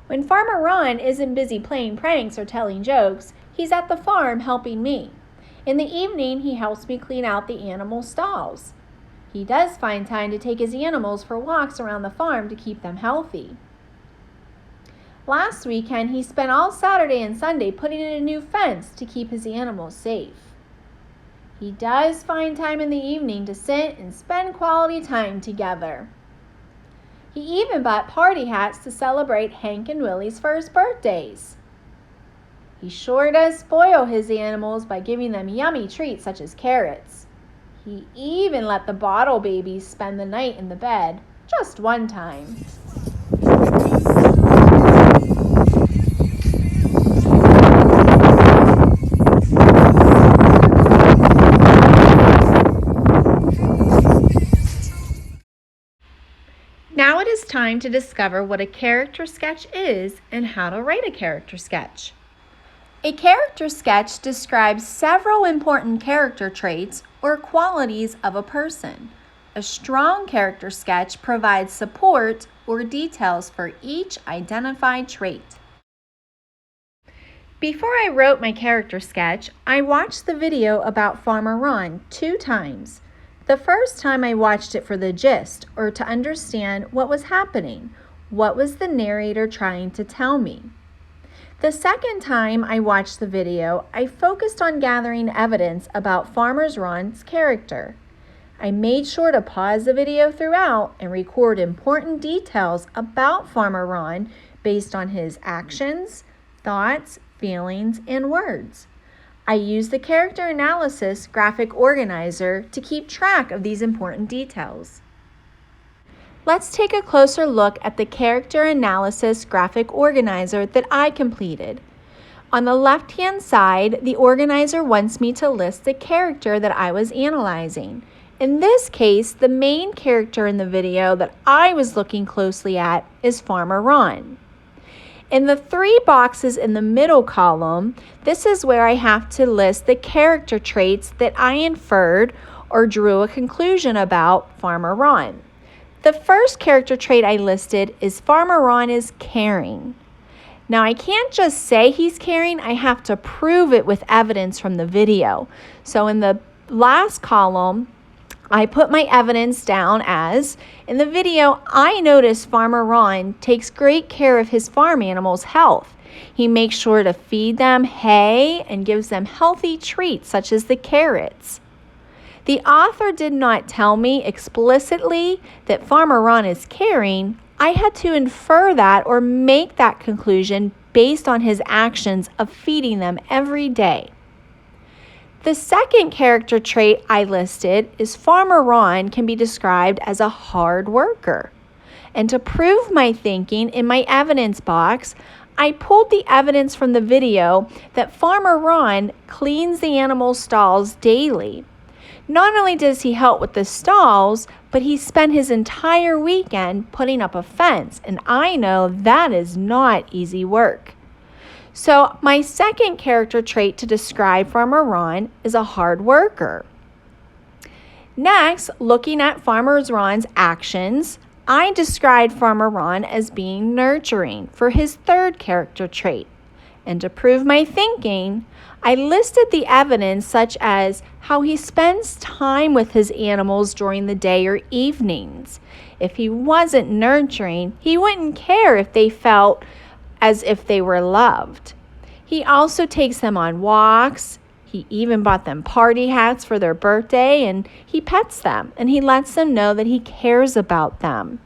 When Farmer Ron isn't busy playing pranks or telling jokes, he's at the farm helping me. In the evening, he helps me clean out the animal stalls. He does find time to take his animals for walks around the farm to keep them healthy. Last weekend, he spent all Saturday and Sunday putting in a new fence to keep his animals safe. He does find time in the evening to sit and spend quality time together. He even bought party hats to celebrate Hank and Willie's first birthdays. He sure does spoil his animals by giving them yummy treats such as carrots. He even let the bottle babies spend the night in the bed, just one time. Now it is time to discover what a character sketch is and how to write a character sketch. A character sketch describes several important character traits or qualities of a person. A strong character sketch provides support or details for each identified trait. Before I wrote my character sketch, I watched the video about Farmer Ron 2 times. The first time I watched it for the gist, or to understand what was happening. What was the narrator trying to tell me? The second time I watched the video, I focused on gathering evidence about Farmer Ron's character. I made sure to pause the video throughout and record important details about Farmer Ron based on his actions, thoughts, feelings, and words. I used the Character Analysis graphic organizer to keep track of these important details. Let's take a closer look at the Character Analysis graphic organizer that I completed. On the left-hand side, the organizer wants me to list the character that I was analyzing. In this case, the main character in the video that I was looking closely at is Farmer Ron. In the 3 boxes in the middle column, this is where I have to list the character traits that I inferred or drew a conclusion about Farmer Ron. The first character trait I listed is Farmer Ron is caring. Now I can't just say he's caring, I have to prove it with evidence from the video. So in the last column, I put my evidence down as, in the video, I noticed Farmer Ron takes great care of his farm animals' health. He makes sure to feed them hay and gives them healthy treats such as the carrots. The author did not tell me explicitly that Farmer Ron is caring. I had to infer that or make that conclusion based on his actions of feeding them every day. The second character trait I listed is Farmer Ron can be described as a hard worker. And to prove my thinking in my evidence box, I pulled the evidence from the video that Farmer Ron cleans the animal stalls daily. Not only does he help with the stalls, but he spent his entire weekend putting up a fence, and I know that is not easy work. So my second character trait to describe Farmer Ron is a hard worker. Next, looking at Farmer Ron's actions, I described Farmer Ron as being nurturing for his third character trait. And to prove my thinking, I listed the evidence such as how he spends time with his animals during the day or evenings. If he wasn't nurturing, he wouldn't care if they felt as if they were loved. He also takes them on walks. He even bought them party hats for their birthday, and he pets them, and he lets them know that he cares about them.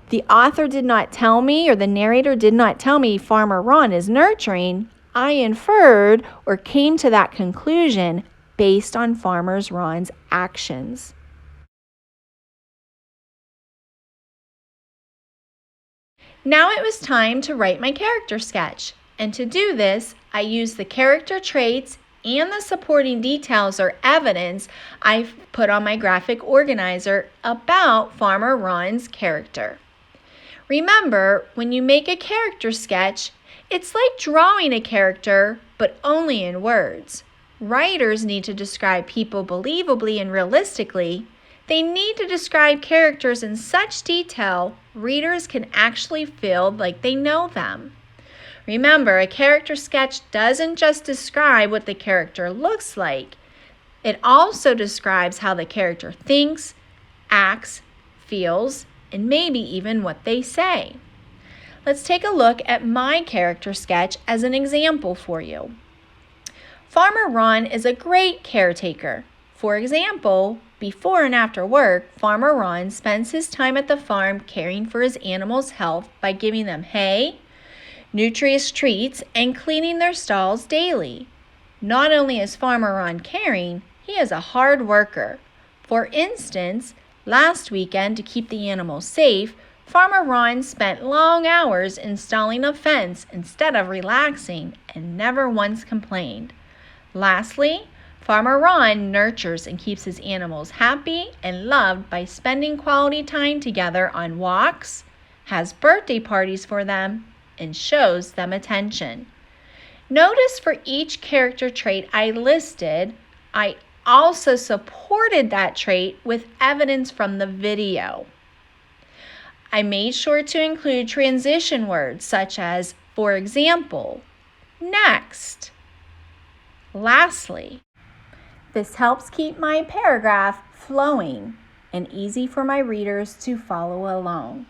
The author did not tell me, or the narrator did not tell me Farmer Ron is nurturing. I inferred or came to that conclusion based on Farmer Ron's actions. Now it was time to write my character sketch. And to do this, I used the character traits and the supporting details or evidence I put on my graphic organizer about Farmer Ron's character. Remember, when you make a character sketch, it's like drawing a character, but only in words. Writers need to describe people believably and realistically. They need to describe characters in such detail readers can actually feel like they know them. Remember, a character sketch doesn't just describe what the character looks like. It also describes how the character thinks, acts, feels, and maybe even what they say. Let's take a look at my character sketch as an example for you. Farmer Ron is a great caretaker. For example, before and after work, Farmer Ron spends his time at the farm caring for his animals' health by giving them hay, nutritious treats, and cleaning their stalls daily. Not only is Farmer Ron caring, he is a hard worker. For instance, last weekend, to keep the animals safe, Farmer Ron spent long hours installing a fence instead of relaxing and never once complained. Lastly, Farmer Ron nurtures and keeps his animals happy and loved by spending quality time together on walks, has birthday parties for them, and shows them attention. Notice for each character trait I listed, I also supported that trait with evidence from the video. I made sure to include transition words such as, for example, next, lastly. This helps keep my paragraph flowing and easy for my readers to follow along.